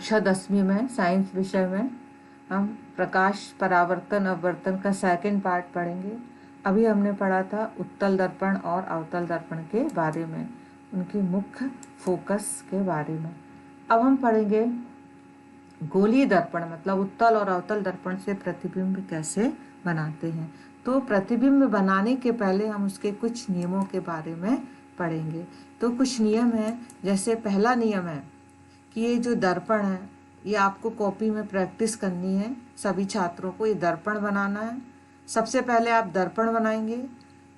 कक्षा 10वीं में साइंस विषय में हम प्रकाश परावर्तन अपवर्तन का सेकंड पार्ट पढ़ेंगे। अभी हमने पढ़ा था उत्तल दर्पण और अवतल दर्पण के बारे में, उनकी मुख्य फोकस के बारे में। अब हम पढ़ेंगे गोलीय दर्पण, मतलब उत्तल और अवतल दर्पण से प्रतिबिंब कैसे बनाते हैं। तो प्रतिबिंब बनाने के पहले हम उसके कुछ नियमों के बारे में पढ़ेंगे। तो कुछ नियम हैं, जैसे पहला नियम है कि ये जो दर्पण है ये आपको कॉपी में प्रैक्टिस करनी है। सभी छात्रों को ये दर्पण बनाना है। सबसे पहले आप दर्पण बनाएंगे,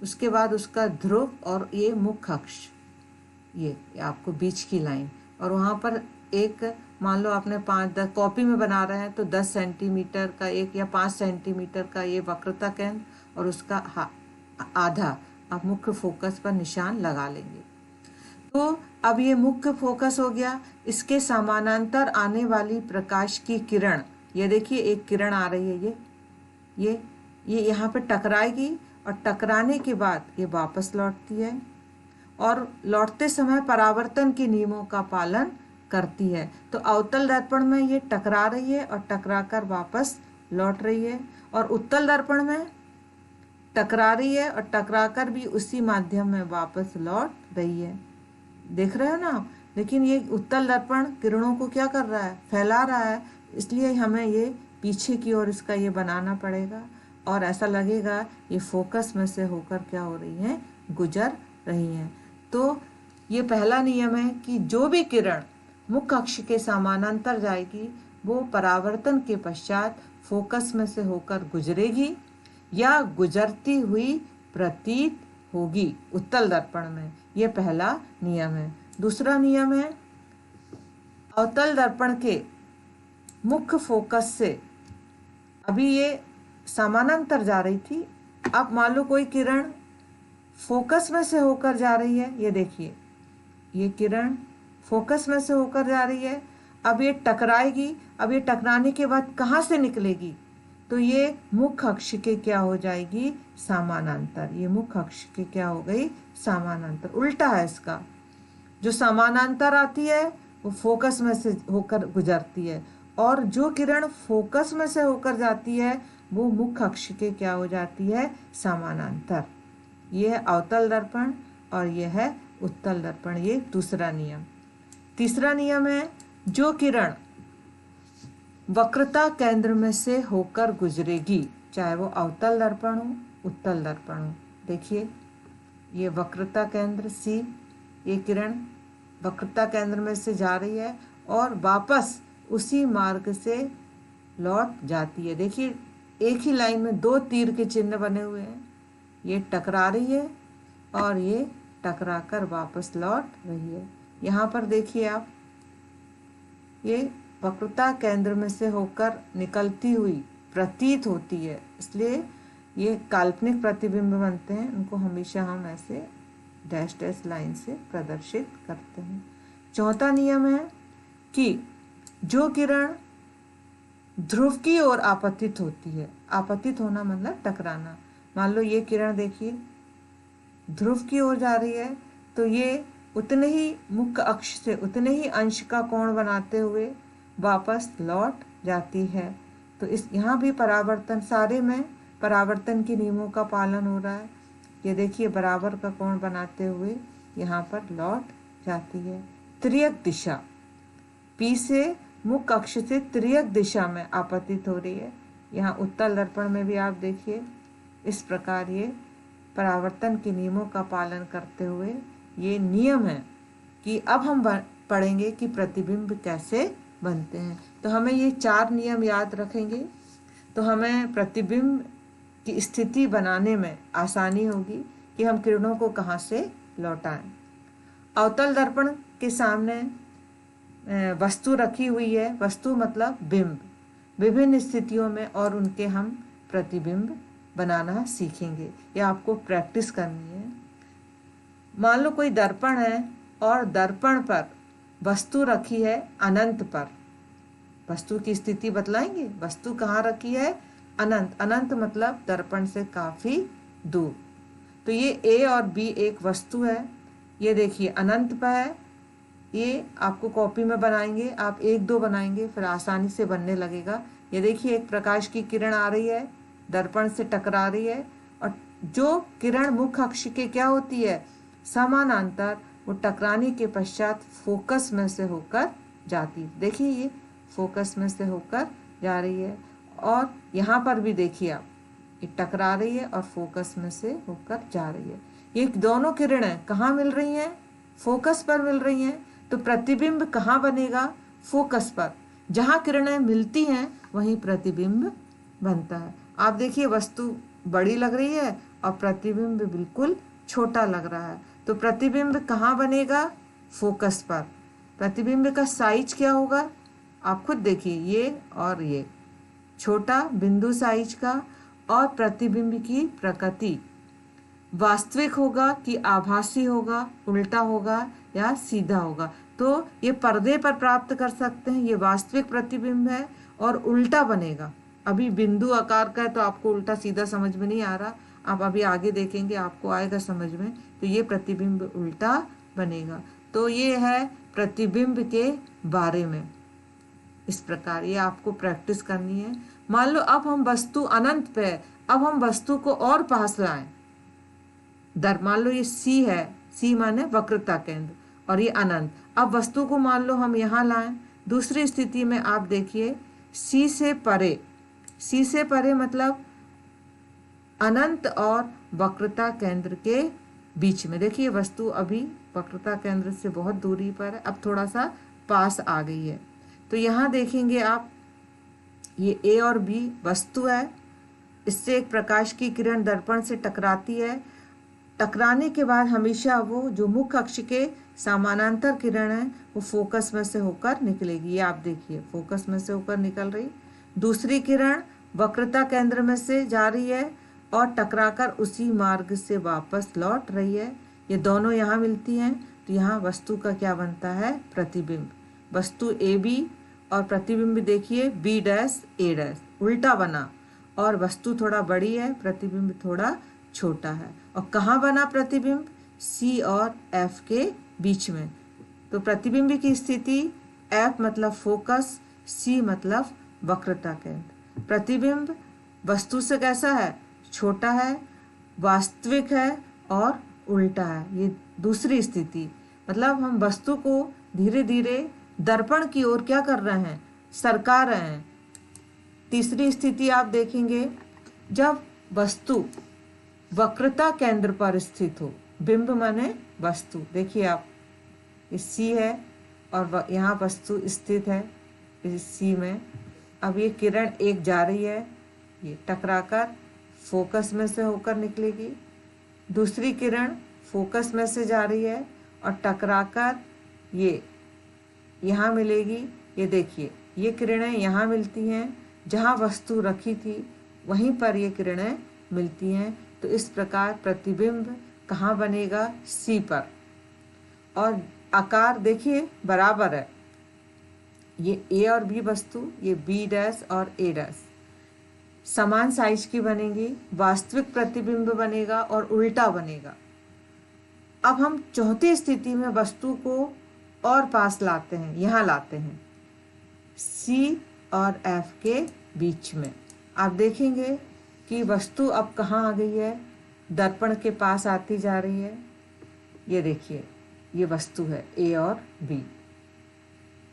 उसके बाद उसका ध्रुव और ये मुख्य अक्ष, ये आपको बीच की लाइन, और वहाँ पर एक, मान लो आपने 5-10 कॉपी में बना रहे हैं तो 10 सेंटीमीटर का एक या 5 सेंटीमीटर का ये वक्रता केंद्र और उसका आधा आप मुख्य फोकस पर निशान लगा लेंगे। तो अब ये मुख्य फोकस हो गया। इसके समानांतर आने वाली प्रकाश की किरण, ये देखिए एक किरण आ रही है, ये यहाँ पे टकराएगी और टकराने के बाद ये वापस लौटती है और लौटते समय परावर्तन के नियमों का पालन करती है। तो अवतल दर्पण में ये टकरा रही है और टकराकर वापस लौट रही है, और उत्तल दर्पण में टकरा रही है और टकराकर भी उसी माध्यम में वापस लौट रही है। देख रहे हो ना। लेकिन ये उत्तल दर्पण किरणों को क्या कर रहा है, फैला रहा है, इसलिए हमें ये पीछे की ओर इसका ये बनाना पड़ेगा और ऐसा लगेगा ये फोकस में से होकर क्या हो रही है, गुजर रही हैं। तो ये पहला नियम है कि जो भी किरण मुख्य अक्ष के समानांतर जाएगी वो परावर्तन के पश्चात फोकस में से होकर गुजरेगी या गुजरती हुई प्रतीत होगी उत्तल दर्पण में। ये पहला नियम है। दूसरा नियम है अवतल दर्पण के मुख्य फोकस से, अभी ये समानांतर जा रही थी, अब मान लो कोई किरण फोकस में से होकर जा रही है, ये देखिए ये किरण फोकस में से होकर जा रही है, अब ये टकराएगी। अब ये टकराने के बाद कहाँ से निकलेगी, तो ये मुख्य अक्ष के क्या हो जाएगी, समानांतर। ये मुख्य अक्ष के क्या हो गई, समानांतर। उल्टा है इसका, जो समानांतर आती है वो फोकस में से होकर गुजरती है, और जो किरण फोकस में से होकर जाती है वो मुख्य अक्ष के क्या हो जाती है, समानांतर। ये है अवतल दर्पण और यह है उत्तल दर्पण। ये दूसरा नियम। तीसरा नियम है जो किरण वक्रता केंद्र में से होकर गुजरेगी, चाहे वो अवतल दर्पण हो उत्तल दर्पण हो। देखिए ये वक्रता केंद्र सी, ये किरण वक्रता केंद्र में से जा रही है और वापस उसी मार्ग से लौट जाती है। देखिए एक ही लाइन में 2 तीर के चिन्ह बने हुए हैं, ये टकरा रही है और ये टकराकर वापस लौट रही है। यहाँ पर देखिए आप, ये वक्रता केंद्र में से होकर निकलती हुई प्रतीत होती है, इसलिए ये काल्पनिक प्रतिबिंब बनते हैं। उनको हमेशा हम ऐसे डैश डैश लाइन से प्रदर्शित करते हैं। चौथा नियम है कि जो किरण ध्रुव की ओर आपतित होती है, आपतित होना मतलब टकराना, मान लो ये किरण देखिए ध्रुव की ओर जा रही है, तो ये उतने ही मुख्य अक्ष से उतने ही अंश का कोण बनाते हुए वापस लौट जाती है। तो इस यहाँ भी परावर्तन, सारे में परावर्तन के नियमों का पालन हो रहा है। ये देखिए बराबर का कोण बनाते हुए यहाँ पर लौट जाती है। तिर्यक दिशा, पी से मुख्य अक्ष से तिर्यक दिशा में आपतित हो रही है। यहाँ उत्तल दर्पण में भी आप देखिए इस प्रकार ये परावर्तन के नियमों का पालन करते हुए ये नियम है कि अब हम पढ़ेंगे कि प्रतिबिंब कैसे बनते हैं। तो हमें ये 4 नियम याद रखेंगे तो हमें प्रतिबिंब की स्थिति बनाने में आसानी होगी कि हम किरणों को कहाँ से लौटाएं। अवतल दर्पण के सामने वस्तु रखी हुई है, वस्तु मतलब बिंब, विभिन्न स्थितियों में और उनके हम प्रतिबिंब बनाना सीखेंगे। ये आपको प्रैक्टिस करनी है। मान लो कोई दर्पण है और दर्पण पर वस्तु रखी है अनंत पर, वस्तु की स्थिति बतलाएंगे। वस्तु कहाँ रखी है, अनंत। अनंत मतलब दर्पण से काफी दूर। तो ये ए और बी एक वस्तु है, ये देखिए अनंत पर है ये आपको कॉपी में बनाएंगे, आप 1-2 बनाएंगे फिर आसानी से बनने लगेगा। ये देखिए एक प्रकाश की किरण आ रही है, दर्पण से टकरा रही है, और जो किरण मुख्य अक्ष के क्या होती है, समानांतर, वो टकराने के पश्चात फोकस में से होकर जाती है। देखिए ये फोकस में से होकर जा रही है, और यहाँ पर भी देखिए आप, ये टकरा रही है और फोकस में से होकर जा रही है। ये दोनों किरणें कहाँ मिल रही हैं, फोकस पर मिल रही हैं। तो प्रतिबिंब कहाँ बनेगा, फोकस पर। जहाँ किरणें मिलती हैं वहीं प्रतिबिंब बनता है। आप देखिए वस्तु बड़ी लग रही है और प्रतिबिंब बिल्कुल छोटा लग रहा है। तो प्रतिबिंब कहाँ बनेगा, फोकस पर। प्रतिबिंब का साइज क्या होगा, आप खुद देखिए, ये और ये छोटा बिंदु साइज का। और प्रतिबिंब की प्रकृति वास्तविक होगा कि आभासी होगा, उल्टा होगा या सीधा होगा। तो ये पर्दे पर प्राप्त कर सकते हैं, ये वास्तविक प्रतिबिंब है और उल्टा बनेगा। अभी बिंदु आकार का है तो आपको उल्टा सीधा समझ में नहीं आ रहा, आप अभी आगे देखेंगे आपको आएगा समझ में। तो ये प्रतिबिंब उल्टा बनेगा। तो ये है प्रतिबिंब के बारे में। इस प्रकार ये आपको प्रैक्टिस करनी है। मान लो अब हम वस्तु अनंत पे है, अब हम वस्तु को और पास लाएं। मान लो ये सी है, सी माने वक्रता केंद्र, और ये अनंत। अब वस्तु को मान लो हम यहाँ लाएं। दूसरी स्थिति में आप देखिए सी से परे, सी से परे मतलब अनंत और वक्रता केंद्र के बीच में। देखिए वस्तु अभी वक्रता केंद्र से बहुत दूरी पर है, अब थोड़ा सा पास आ गई है। तो यहाँ देखेंगे आप, ये ए और बी वस्तु है, इससे एक प्रकाश की किरण दर्पण से टकराती है। टकराने के बाद हमेशा वो जो मुख्य अक्ष के समानांतर किरण है वो फोकस में से होकर निकलेगी। ये आप देखिए फोकस में से होकर निकल रही। दूसरी किरण वक्रता केंद्र में से जा रही है और टकराकर उसी मार्ग से वापस लौट रही है। ये दोनों यहाँ मिलती हैं तो यहाँ वस्तु का क्या बनता है, प्रतिबिंब। वस्तु ए बी और प्रतिबिंब देखिए बी डैश ए डैश, उल्टा बना, और वस्तु थोड़ा बड़ी है, प्रतिबिंब थोड़ा छोटा है। और कहाँ बना प्रतिबिंब, सी और एफ के बीच में। तो प्रतिबिंब की स्थिति एफ मतलब फोकस, सी मतलब वक्रता केंद्र। प्रतिबिंब वस्तु से कैसा है, छोटा है, वास्तविक है और उल्टा है। ये दूसरी स्थिति, मतलब हम वस्तु को धीरे धीरे दर्पण की ओर क्या कर रहे हैं, सरका रहे हैं। तीसरी स्थिति आप देखेंगे जब वस्तु वक्रता केंद्र पर स्थित हो, बिंब माने वस्तु। देखिए आप, इस सी है और यहाँ वस्तु स्थित है इस सी में। अब ये किरण एक जा रही है, ये टकराकर फोकस में से होकर निकलेगी। दूसरी किरण फोकस में से जा रही है और टकराकर ये यहाँ मिलेगी। ये देखिए ये किरणें यहाँ मिलती हैं, जहाँ वस्तु रखी थी वहीं पर ये किरणें मिलती हैं। तो इस प्रकार प्रतिबिंब कहाँ बनेगा, सी पर। और आकार देखिए बराबर है, ये ए और बी वस्तु, ये बी डैश और ए डैश समान साइज की बनेगी। वास्तविक प्रतिबिंब बनेगा और उल्टा बनेगा। अब हम चौथी स्थिति में वस्तु को और पास लाते हैं, यहाँ लाते हैं सी और एफ के बीच में। आप देखेंगे कि वस्तु अब कहाँ आ गई है, दर्पण के पास आती जा रही है। ये देखिए ये वस्तु है ए और बी।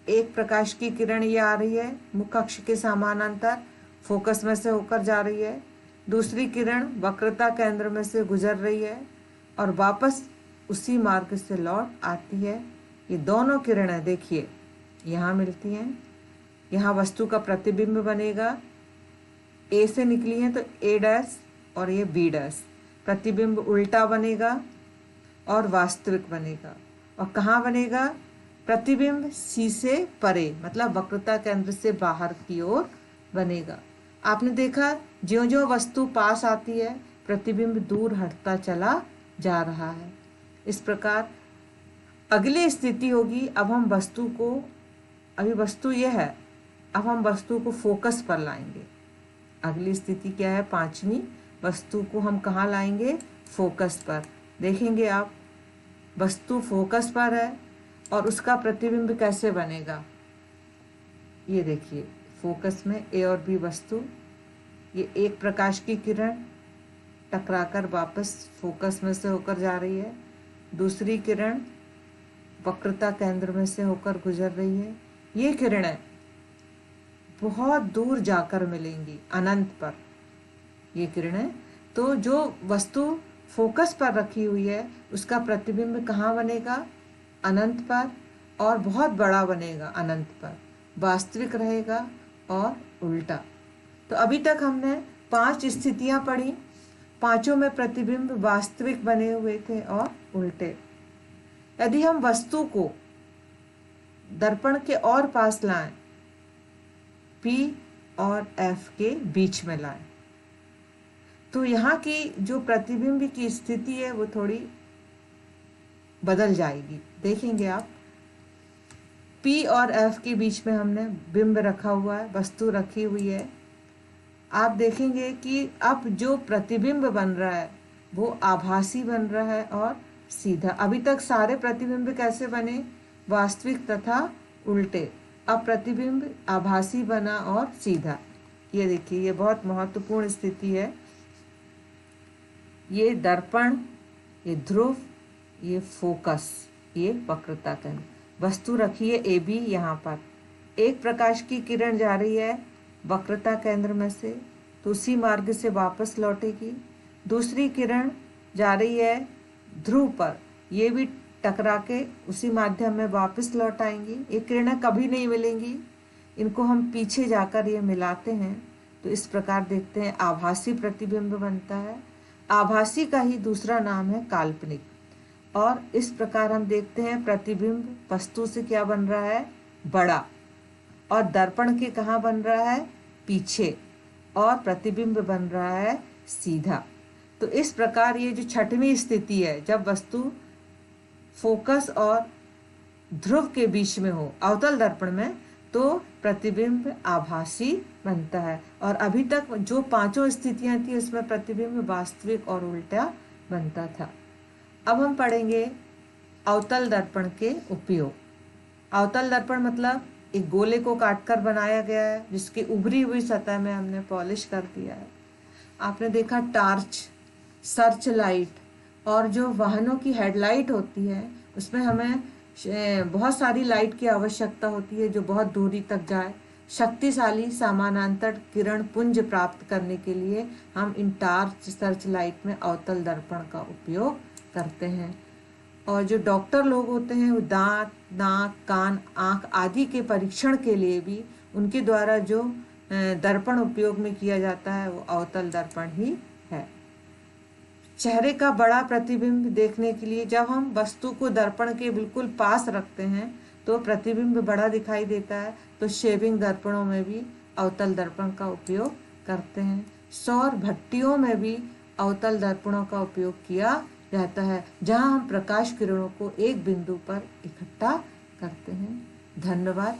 एक प्रकाश की किरण ये आ रही है, मुख्य अक्ष के समानांतर फोकस में से होकर जा रही है। दूसरी किरण वक्रता केंद्र में से गुजर रही है और वापस उसी मार्ग से लौट आती है। ये दोनों किरणें देखिए यहाँ मिलती हैं, यहाँ वस्तु का प्रतिबिंब बनेगा। ए से निकली हैं तो ए डैश और ये बी डैश, प्रतिबिंब उल्टा बनेगा और वास्तविक बनेगा। और कहाँ बनेगा, प्रतिबिंब सी से परे मतलब वक्रता केंद्र से बाहर की ओर बनेगा। आपने देखा ज्यों ज्यों वस्तु पास आती है प्रतिबिंब दूर हटता चला जा रहा है। इस प्रकार अगली स्थिति होगी, अब हम वस्तु को, अभी वस्तु यह है, अब हम वस्तु को फोकस पर लाएंगे। अगली स्थिति क्या है, पांचवी, वस्तु को हम कहाँ लाएंगे, फोकस पर। देखेंगे आप वस्तु फोकस पर है और उसका प्रतिबिंब कैसे बनेगा। ये देखिए, फोकस में ए और बी वस्तु, ये एक प्रकाश की किरण टकराकर वापस फोकस में से होकर जा रही है, दूसरी किरण वक्रता केंद्र में से होकर गुजर रही है। ये किरणें बहुत दूर जाकर मिलेंगी अनंत पर। ये किरणें, तो जो वस्तु फोकस पर रखी हुई है उसका प्रतिबिंब कहाँ बनेगा, अनंत पर, और बहुत बड़ा बनेगा अनंत पर, वास्तविक रहेगा और उल्टा। तो अभी तक हमने 5 स्थितियां पढ़ी, पांचों में प्रतिबिंब वास्तविक बने हुए थे और उल्टे। यदि हम वस्तु को दर्पण के और पास लाएं, P और F के बीच में लाएं, तो यहाँ की जो प्रतिबिंब की स्थिति है वो थोड़ी बदल जाएगी। देखेंगे आप, P और F के बीच में हमने बिंब रखा हुआ है, वस्तु रखी हुई है। आप देखेंगे कि अब जो प्रतिबिंब बन रहा है वो आभासी बन रहा है और सीधा। अभी तक सारे प्रतिबिंब कैसे बने, वास्तविक तथा उल्टे। अब प्रतिबिंब आभासी बना और सीधा। ये देखिए, ये बहुत महत्वपूर्ण स्थिति है। ये दर्पण, ये ध्रुव, ये फोकस, ये वक्रता केंद्र, वस्तु रखी है ए बी। यहाँ पर एक प्रकाश की किरण जा रही है वक्रता केंद्र में से, तो उसी मार्ग से वापस लौटेगी। दूसरी किरण जा रही है ध्रुव पर, ये भी टकरा के उसी माध्यम में वापस लौट आएंगी। ये किरणें कभी नहीं मिलेंगी, इनको हम पीछे जाकर ये मिलाते हैं तो इस प्रकार देखते हैं आभासी प्रतिबिंब बनता है। आभासी का ही दूसरा नाम है काल्पनिक। और इस प्रकार हम देखते हैं प्रतिबिंब वस्तु से क्या बन रहा है, बड़ा, और दर्पण के कहाँ बन रहा है, पीछे, और प्रतिबिंब बन रहा है सीधा। तो इस प्रकार ये जो छठवीं स्थिति है, जब वस्तु फोकस और ध्रुव के बीच में हो अवतल दर्पण में, तो प्रतिबिंब आभासी बनता है। और अभी तक जो पांचों स्थितियां थी उसमें प्रतिबिंब वास्तविक और उल्टा बनता था। अब हम पढ़ेंगे अवतल दर्पण के उपयोग। अवतल दर्पण मतलब एक गोले को काटकर बनाया गया है जिसकी उभरी हुई सतह में हमने पॉलिश कर दिया है। आपने देखा टार्च, सर्च लाइट और जो वाहनों की हेडलाइट होती है उसमें हमें बहुत सारी लाइट की आवश्यकता होती है जो बहुत दूरी तक जाए। शक्तिशाली समानांतर किरण पुंज प्राप्त करने के लिए हम इन टार्च, सर्च लाइट में अवतल दर्पण का उपयोग करते हैं। और जो डॉक्टर लोग होते हैं वो दांत, नाक, कान, आँख आदि के परीक्षण के लिए भी उनके द्वारा जो दर्पण उपयोग में किया जाता है वो अवतल दर्पण ही है। चेहरे का बड़ा प्रतिबिंब देखने के लिए जब हम वस्तु को दर्पण के बिल्कुल पास रखते हैं तो प्रतिबिंब बड़ा दिखाई देता है, तो शेविंग दर्पणों में भी अवतल दर्पण का उपयोग करते हैं। सौर भट्टियों में भी अवतल दर्पणों का उपयोग किया जाता है जहां हम प्रकाश किरणों को एक बिंदु पर इकट्ठा करते हैं। धन्यवाद।